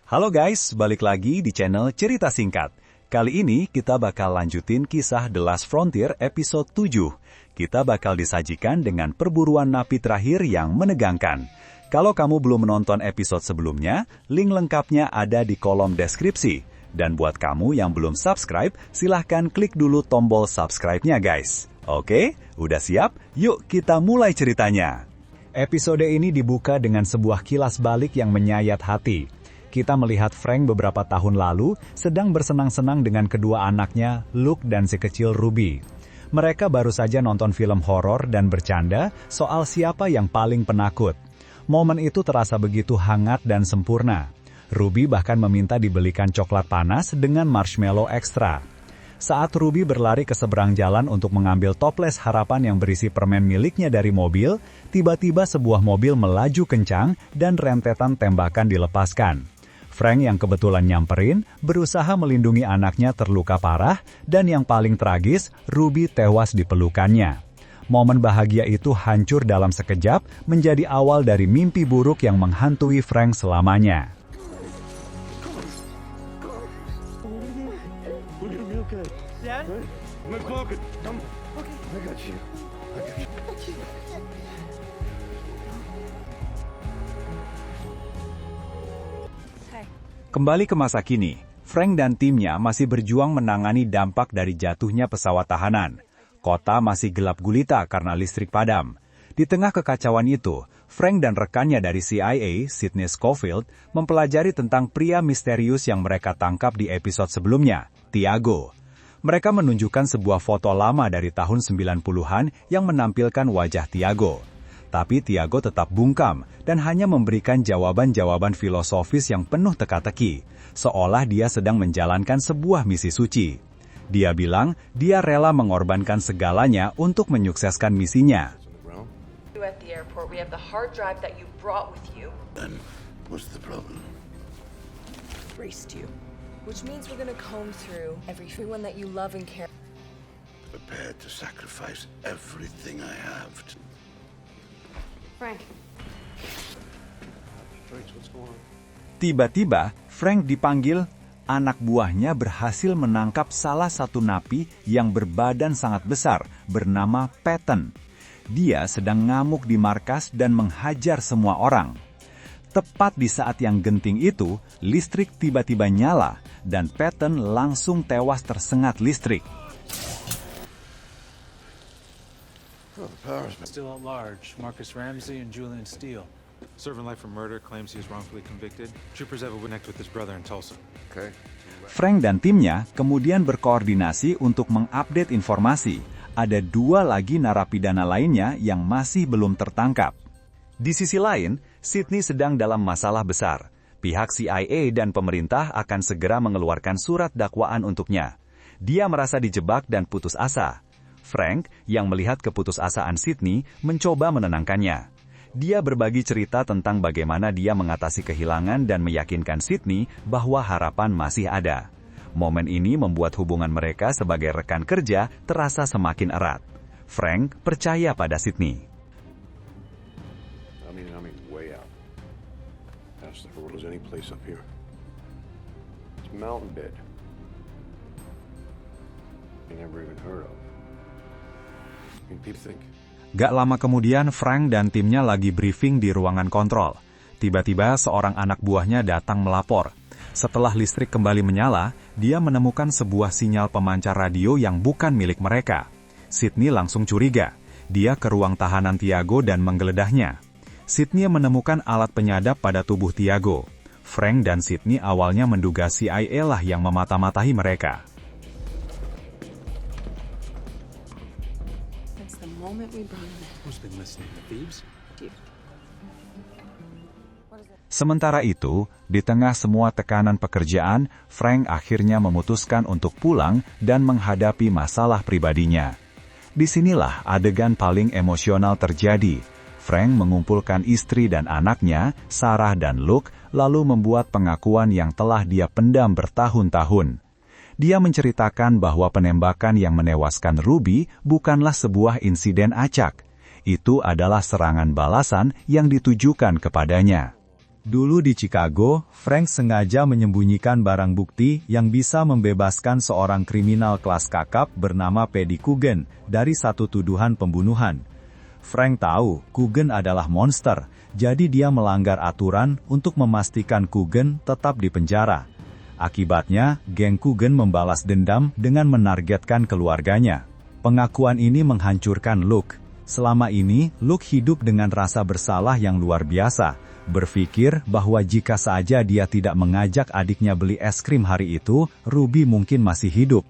Halo guys, balik lagi di channel Cerita Singkat. Kali ini kita bakal lanjutin kisah The Last Frontier episode 7. Kita bakal disajikan dengan perburuan napi terakhir yang menegangkan. Kalau kamu belum menonton episode sebelumnya, link lengkapnya ada di kolom deskripsi. Dan buat kamu yang belum subscribe, silahkan klik dulu tombol subscribe-nya guys. Oke, udah siap? Yuk kita mulai ceritanya. Episode ini dibuka dengan sebuah kilas balik yang menyayat hati. Kita melihat Frank beberapa tahun lalu sedang bersenang-senang dengan kedua anaknya, Luke dan si kecil Ruby. Mereka baru saja nonton film horor dan bercanda soal siapa yang paling penakut. Momen itu terasa begitu hangat dan sempurna. Ruby bahkan meminta dibelikan coklat panas dengan marshmallow ekstra. Saat Ruby berlari ke seberang jalan untuk mengambil toples harapan yang berisi permen miliknya dari mobil, tiba-tiba sebuah mobil melaju kencang dan rentetan tembakan dilepaskan. Frank yang kebetulan nyamperin, berusaha melindungi anaknya terluka parah, dan yang paling tragis, Ruby tewas di pelukannya. Momen bahagia itu hancur dalam sekejap, menjadi awal dari mimpi buruk yang menghantui Frank selamanya. Kembali ke masa kini, Frank dan timnya masih berjuang menangani dampak dari jatuhnya pesawat tahanan. Kota masih gelap gulita karena listrik padam. Di tengah kekacauan itu, Frank dan rekannya dari CIA, Sidney Schofield, mempelajari tentang pria misterius yang mereka tangkap di episode sebelumnya, Tiago. Mereka menunjukkan sebuah foto lama dari tahun 90-an yang menampilkan wajah Tiago. Tapi Tiago tetap bungkam dan hanya memberikan jawaban-jawaban filosofis yang penuh teka-teki, seolah dia sedang menjalankan sebuah misi suci. Dia bilang dia rela mengorbankan segalanya untuk menyukseskan misinya. At the airport, we have the hard drive that you brought with you. Then, what's the problem? Traced you, which means we're gonna comb through everyone that you love and care. Prepared to sacrifice everything I have. Frank. Tiba-tiba, Frank dipanggil. Anak buahnya berhasil menangkap salah satu napi yang berbadan sangat besar, bernama Patton. Dia sedang ngamuk di markas dan menghajar semua orang. Tepat di saat yang genting itu, listrik tiba-tiba nyala, dan Patton langsung tewas tersengat listrik. Still at large, Marcus Ramsey and Julian Steele. Serving life for murder, claims he was wrongfully convicted. Troopers have a connect with his brother in Tulsa. Okay. Frank dan timnya kemudian berkoordinasi untuk mengupdate informasi. Ada 2 lagi narapidana lainnya yang masih belum tertangkap. Di sisi lain, Sidney sedang dalam masalah besar. Pihak CIA dan pemerintah akan segera mengeluarkan surat dakwaan untuknya. Dia merasa dijebak dan putus asa. Frank, yang melihat keputusasaan Sidney, mencoba menenangkannya. Dia berbagi cerita tentang bagaimana dia mengatasi kehilangan dan meyakinkan Sidney bahwa harapan masih ada. Momen ini membuat hubungan mereka sebagai rekan kerja terasa semakin erat. Frank percaya pada Sidney. I mean, way out. That's the road as any place up here. It's mountain bed. You never even heard of. I mean, people think. Gak lama kemudian, Frank dan timnya lagi briefing di ruangan kontrol. Tiba-tiba seorang anak buahnya datang melapor. Setelah listrik kembali menyala, dia menemukan sebuah sinyal pemancar radio yang bukan milik mereka. Sidney langsung curiga. Dia ke ruang tahanan Tiago dan menggeledahnya. Sidney menemukan alat penyadap pada tubuh Tiago. Frank dan Sidney awalnya menduga CIA lah yang memata-matahi mereka. Sementara itu, di tengah semua tekanan pekerjaan, Frank akhirnya memutuskan untuk pulang dan menghadapi masalah pribadinya. Disinilah adegan paling emosional terjadi. Frank mengumpulkan istri dan anaknya, Sarah dan Luke, lalu membuat pengakuan yang telah dia pendam bertahun-tahun. Dia menceritakan bahwa penembakan yang menewaskan Ruby bukanlah sebuah insiden acak. Itu adalah serangan balasan yang ditujukan kepadanya. Dulu di Chicago, Frank sengaja menyembunyikan barang bukti yang bisa membebaskan seorang kriminal kelas kakap bernama Paddy Coogan dari satu tuduhan pembunuhan. Frank tahu Coogan adalah monster, jadi dia melanggar aturan untuk memastikan Coogan tetap di penjara. Akibatnya, geng Coogan membalas dendam dengan menargetkan keluarganya. Pengakuan ini menghancurkan Luke. Selama ini, Luke hidup dengan rasa bersalah yang luar biasa, berpikir bahwa jika saja dia tidak mengajak adiknya beli es krim hari itu, Ruby mungkin masih hidup.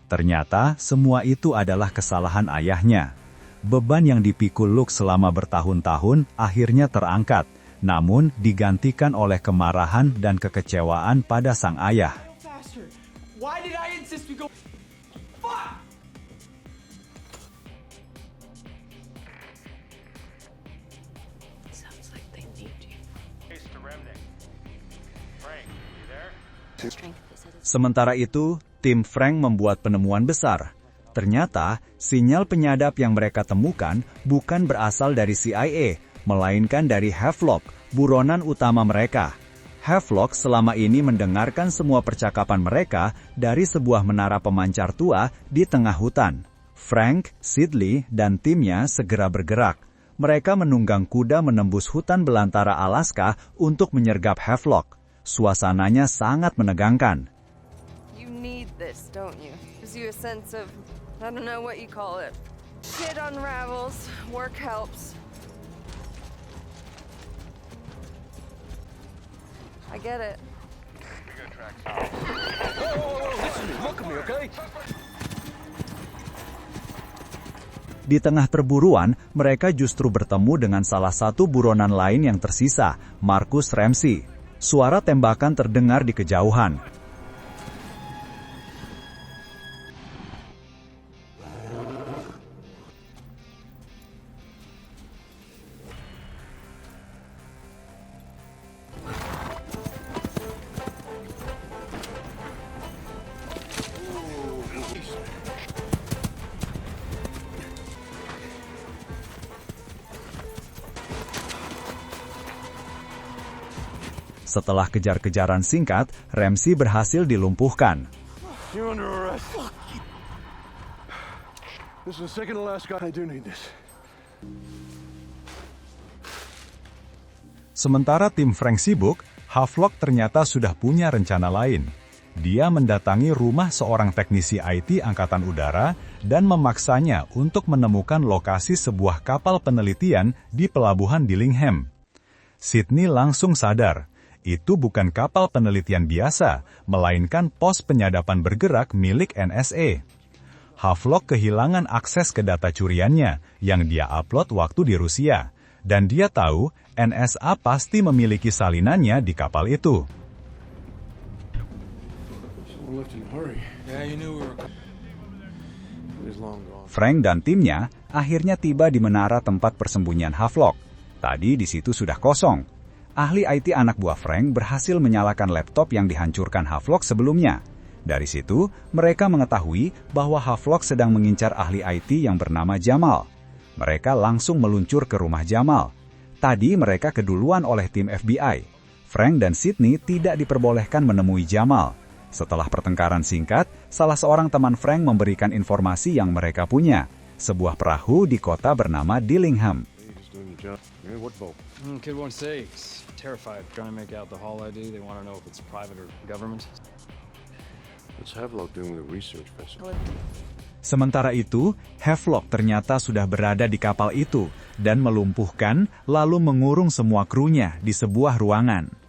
Ternyata, semua itu adalah kesalahan ayahnya. Beban yang dipikul Luke selama bertahun-tahun akhirnya terangkat, namun digantikan oleh kemarahan dan kekecewaan pada sang ayah. Why did I insist we go? Fuck! Sounds like they need you. Sementara itu, tim Frank membuat penemuan besar. Ternyata, sinyal penyadap yang mereka temukan bukan berasal dari CIA, melainkan dari Havelock, buronan utama mereka. Havelock selama ini mendengarkan semua percakapan mereka dari sebuah menara pemancar tua di tengah hutan. Frank, Sidley, dan timnya segera bergerak. Mereka menunggang kuda menembus hutan belantara Alaska untuk menyergap Havelock. Suasananya sangat menegangkan. You need this, don't you? Gives you a sense of, I don't know what you call it. Shit unravels, work helps. I get it. Look at me, okay? Di tengah perburuan, mereka justru bertemu dengan salah satu buronan lain yang tersisa, Marcus Ramsey. Suara tembakan terdengar di kejauhan. Setelah kejar-kejaran singkat, Ramsey berhasil dilumpuhkan. You're under arrest. This is the second to last guy. I do need this. Sementara tim Frank sibuk, Havelock ternyata sudah punya rencana lain. Dia mendatangi rumah seorang teknisi IT Angkatan Udara dan memaksanya untuk menemukan lokasi sebuah kapal penelitian di pelabuhan Dillingham. Sidney langsung sadar. Itu bukan kapal penelitian biasa, melainkan pos penyadapan bergerak milik NSA. Havelock kehilangan akses ke data curiannya yang dia upload waktu di Rusia, dan dia tahu NSA pasti memiliki salinannya di kapal itu. Frank dan timnya akhirnya tiba di menara tempat persembunyian Havelock. Tadi di situ sudah kosong. Ahli IT anak buah Frank berhasil menyalakan laptop yang dihancurkan Havelock sebelumnya. Dari situ, mereka mengetahui bahwa Havelock sedang mengincar ahli IT yang bernama Jamal. Mereka langsung meluncur ke rumah Jamal. Tadi mereka keduluan oleh tim FBI. Frank dan Sidney tidak diperbolehkan menemui Jamal. Setelah pertengkaran singkat, salah seorang teman Frank memberikan informasi yang mereka punya. Sebuah perahu di kota bernama Dillingham. Kid won't say. He's terrified. Trying to make out the Hall ID. They want to know if it's private or government. Let's have Havelock doing the research vessel. Sementara itu, Havelock ternyata sudah berada di kapal itu dan melumpuhkan lalu mengurung semua krunya di sebuah ruangan.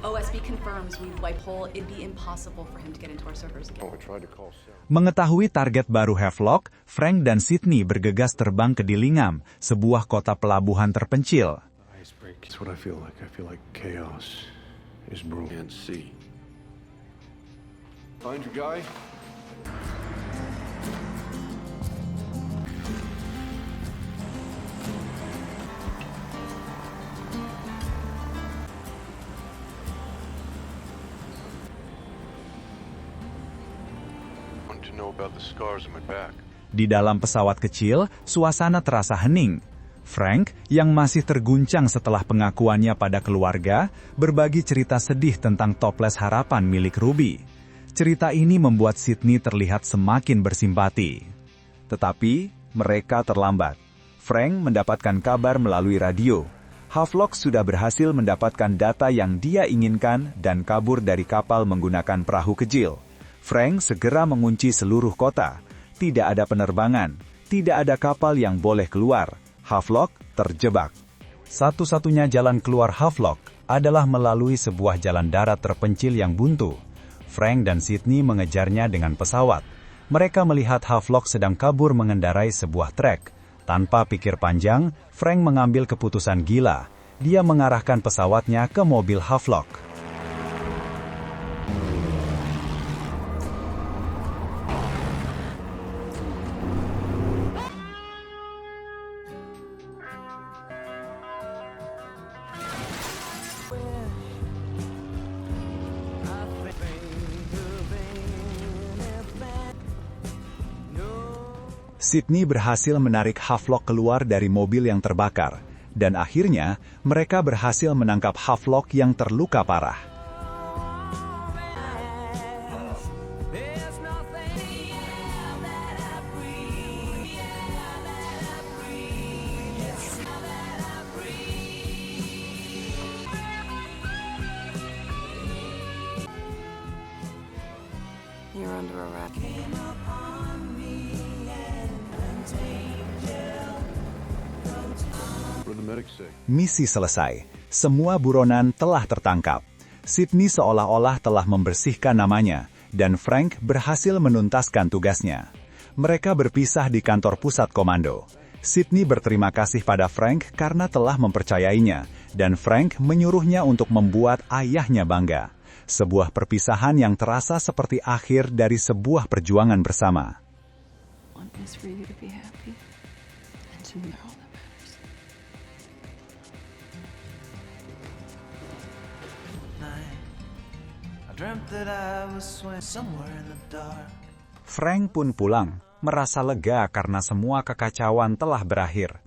OSB confirms we've wiped whole. It'd be impossible for him to get into our servers again. I tried to call Sarah. Mengetahui target baru Havelock, Frank dan Sidney bergegas terbang ke Dillingham, sebuah kota pelabuhan terpencil. That's what I feel like. I feel like chaos is brewing. And see. Find your guy. to know about the scars on my back. Di dalam pesawat kecil, suasana terasa hening. Frank, yang masih terguncang setelah pengakuannya pada keluarga, berbagi cerita sedih tentang toples harapan milik Ruby. Cerita ini membuat Sydney terlihat semakin bersimpati. Tetapi, mereka terlambat. Frank mendapatkan kabar melalui radio. Havelock sudah berhasil mendapatkan data yang dia inginkan dan kabur dari kapal menggunakan perahu kecil. Frank segera mengunci seluruh kota. Tidak ada penerbangan, tidak ada kapal yang boleh keluar. Havelock terjebak. Satu-satunya jalan keluar Havelock adalah melalui sebuah jalan darat terpencil yang buntu. Frank dan Sydney mengejarnya dengan pesawat. Mereka melihat Havelock sedang kabur mengendarai sebuah trek. Tanpa pikir panjang, Frank mengambil keputusan gila. Dia mengarahkan pesawatnya ke mobil Havelock. Sydney berhasil menarik Havelock keluar dari mobil yang terbakar, dan akhirnya mereka berhasil menangkap Havelock yang terluka parah. You're under arrest. What do the medics say? Misi selesai. Semua buronan telah tertangkap. Sydney seolah-olah telah membersihkan namanya, dan Frank berhasil menuntaskan tugasnya. Mereka berpisah di kantor pusat komando. Sydney berterima kasih pada Frank karena telah mempercayainya, dan Frank menyuruhnya untuk membuat ayahnya bangga. Sebuah perpisahan yang terasa seperti akhir dari sebuah perjuangan bersama. One is for you to be happy and to know that matters. I dreamt that I was somewhere in the dark. Frank pun pulang, merasa lega karena semua kekacauan telah berakhir.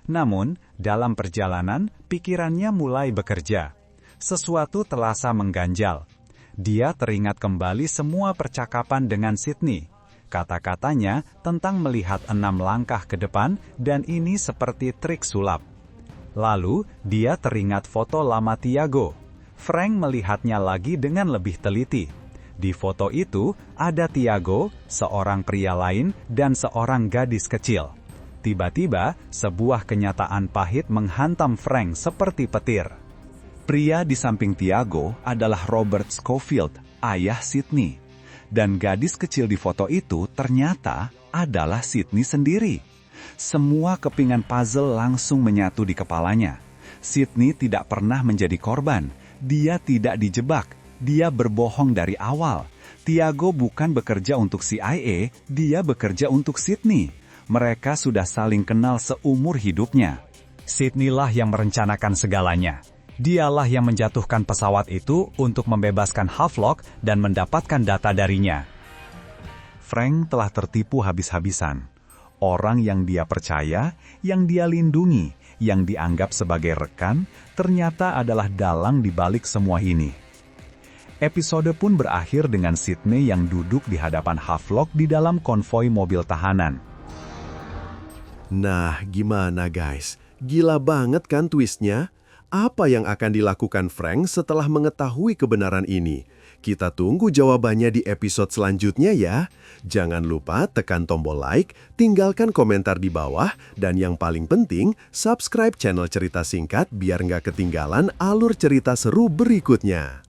Namun, dalam perjalanan, pikirannya mulai bekerja. Sesuatu terasa mengganjal. Dia teringat kembali semua percakapan dengan Sydney. Kata-katanya tentang melihat 6 langkah ke depan dan ini seperti trik sulap. Lalu, dia teringat foto lama Tiago. Frank melihatnya lagi dengan lebih teliti. Di foto itu, ada Tiago, seorang pria lain, dan seorang gadis kecil. Tiba-tiba, sebuah kenyataan pahit menghantam Frank seperti petir. Pria di samping Tiago adalah Robert Scofield, ayah Sydney. Dan gadis kecil di foto itu ternyata adalah Sydney sendiri. Semua kepingan puzzle langsung menyatu di kepalanya. Sydney tidak pernah menjadi korban. Dia tidak dijebak. Dia berbohong dari awal. Tiago bukan bekerja untuk CIA, dia bekerja untuk Sydney. Mereka sudah saling kenal seumur hidupnya. Sydney lah yang merencanakan segalanya. Dialah yang menjatuhkan pesawat itu untuk membebaskan Havelock dan mendapatkan data darinya. Frank telah tertipu habis-habisan. Orang yang dia percaya, yang dia lindungi, yang dianggap sebagai rekan, ternyata adalah dalang di balik semua ini. Episode pun berakhir dengan Sydney yang duduk di hadapan Havelock di dalam konvoi mobil tahanan. Nah, gimana guys? Gila banget kan twistnya? Apa yang akan dilakukan Frank setelah mengetahui kebenaran ini? Kita tunggu jawabannya di episode selanjutnya ya. Jangan lupa tekan tombol like, tinggalkan komentar di bawah, dan yang paling penting, subscribe channel Cerita Singkat biar nggak ketinggalan alur cerita seru berikutnya.